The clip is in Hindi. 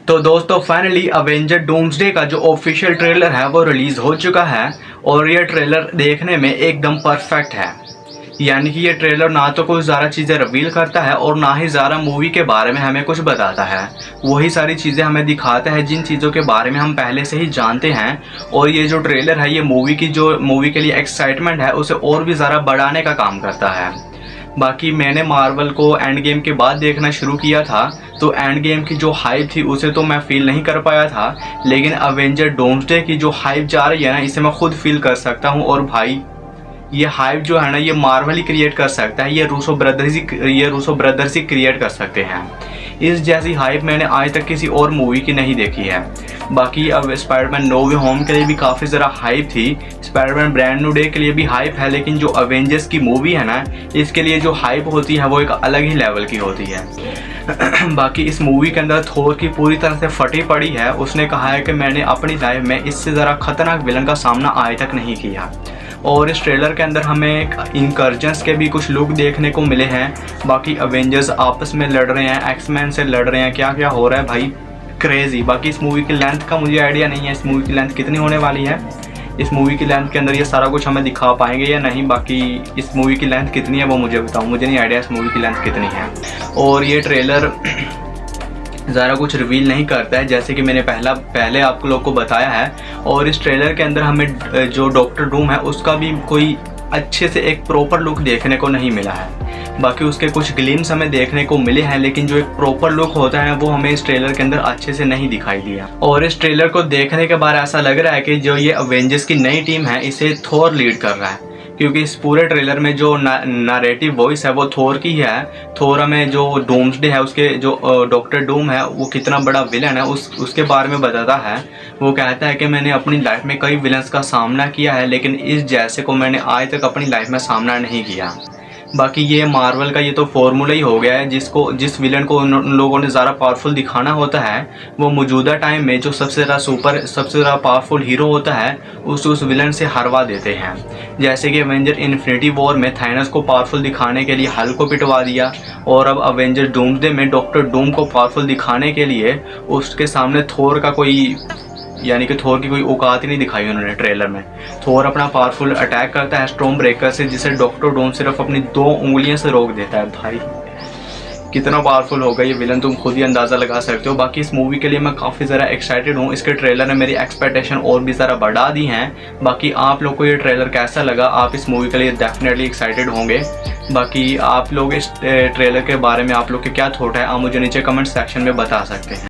तो दोस्तों फाइनली अवेंजर डूम्सडे का जो ऑफिशियल ट्रेलर है वो रिलीज़ हो चुका है और ये ट्रेलर देखने में एकदम परफेक्ट है। यानी कि ये ट्रेलर ना तो कुछ ज़्यादा चीज़ें रिवील करता है और ना ही ज़्यादा मूवी के बारे में हमें कुछ बताता है। वही सारी चीज़ें हमें दिखाता है जिन चीज़ों के बारे में हम पहले से ही जानते हैं। और ये जो ट्रेलर है ये मूवी के लिए एक्साइटमेंट है उसे और भी ज़्यादा बढ़ाने का काम करता है। बाकी मैंने मार्वल को एंड गेम के बाद देखना शुरू किया था, तो एंड गेम की जो हाइप थी उसे तो मैं फील नहीं कर पाया था, लेकिन अवेंजर डोम्सडे की जो हाइप जा रही है ना इसे मैं खुद फील कर सकता हूँ। और भाई ये हाइप जो है ना ये मार्वल ही क्रिएट कर सकता है, ये रूसो ब्रदर्स ही क्रिएट कर सकते हैं। इस जैसी हाइप मैंने आज तक किसी और मूवी की नहीं देखी है। बाकी अब स्पाइडरमैन नो वे होम के लिए भी काफ़ी ज़रा हाइप थी, स्पाइडरमैन ब्रांड न्यू डे के लिए भी हाइप है, लेकिन जो अवेंजर्स की मूवी है ना इसके लिए जो हाइप होती है वो एक अलग ही लेवल की होती है। बाकी इस मूवी के अंदर थोर की पूरी तरह से फटी पड़ी है। उसने कहा है कि मैंने अपनी लाइफ में इससे ज़रा खतरनाक विलन का सामना आज तक नहीं किया। और इस ट्रेलर के अंदर हमें इंकर्जन्स के भी कुछ लुक देखने को मिले हैं। बाकी अवेंजर्स आपस में लड़ रहे हैं, एक्समैन से लड़ रहे हैं, क्या क्या हो रहा है भाई क्रेजी। बाकी इस मूवी की लेंथ का मुझे आइडिया नहीं है, इस मूवी की लेंथ कितनी होने वाली है, इस मूवी की लेंथ के अंदर ये सारा कुछ हमें दिखा पाएंगे या नहीं। बाकी इस मूवी की लेंथ कितनी है वो मुझे बताओ, मुझे नहीं आइडिया इस मूवी की लेंथ कितनी है। और ये ट्रेलर ज़्यादा कुछ रिवील नहीं करता है जैसे कि मैंने पहले आप लोग को बताया है। और इस ट्रेलर के अंदर हमें जो डॉक्टर डूम है उसका भी कोई अच्छे से एक प्रॉपर लुक देखने को नहीं मिला है। बाकी उसके कुछ ग्लिम्स हमें देखने को मिले हैं, लेकिन जो एक प्रॉपर लुक होता है वो हमें इस ट्रेलर के अंदर अच्छे से नहीं दिखाई दिया। और इस ट्रेलर को देखने के बाद ऐसा लग रहा है कि जो ये अवेंजर्स की नई टीम है इसे थोर लीड कर रहा है, क्योंकि इस पूरे ट्रेलर में जो नरेटिव वॉइस है वो थोर की है। थोर में जो डूम्सडे है उसके जो डॉक्टर डूम है वो कितना बड़ा विलन है उसके बारे में बताता है। वो कहता है कि मैंने अपनी लाइफ में कई विलन्स का सामना किया है, लेकिन इस जैसे को मैंने आज तक अपनी लाइफ में सामना नहीं किया। बाकी ये मार्वल का ये तो फॉर्मूला ही हो गया है, जिस विलन को उन लोगों ने ज़्यादा पावरफुल दिखाना होता है वो मौजूदा टाइम में जो सबसे ज़्यादा पावरफुल हीरो होता है उस विलन से हरवा देते हैं। जैसे कि एवेंजर इन्फिनिटी वॉर में थाइनस को पावरफुल दिखाने के लिए हल्क को पिटवा दिया, और अब अवेंजर डूम्सडे में डॉक्टर डूम को पावरफुल दिखाने के लिए उसके सामने थोर का कोई यानी कि थोर की कोई औकात ही नहीं दिखाई उन्होंने ट्रेलर में। थोर अपना पावरफुल अटैक करता है स्टॉर्म ब्रेकर से, जिसे डॉक्टर डूम सिर्फ अपनी 2 उंगलियों से रोक देता है। भाई कितना पावरफुल होगा ये विलन तुम खुद ही अंदाज़ा लगा सकते हो। बाकी इस मूवी के लिए मैं काफ़ी ज़रा एक्साइटेड हूँ, इसके ट्रेलर ने मेरी एक्सपेक्टेशन और भी ज़रा बढ़ा दी हैं। बाकी आप लोग को ये ट्रेलर कैसा लगा, आप इस मूवी के लिए डेफिनेटली एक्साइटेड होंगे। बाकी आप लोग इस ट्रेलर के बारे में आप लोग के क्या थॉट है आप मुझे नीचे कमेंट सेक्शन में बता सकते हैं।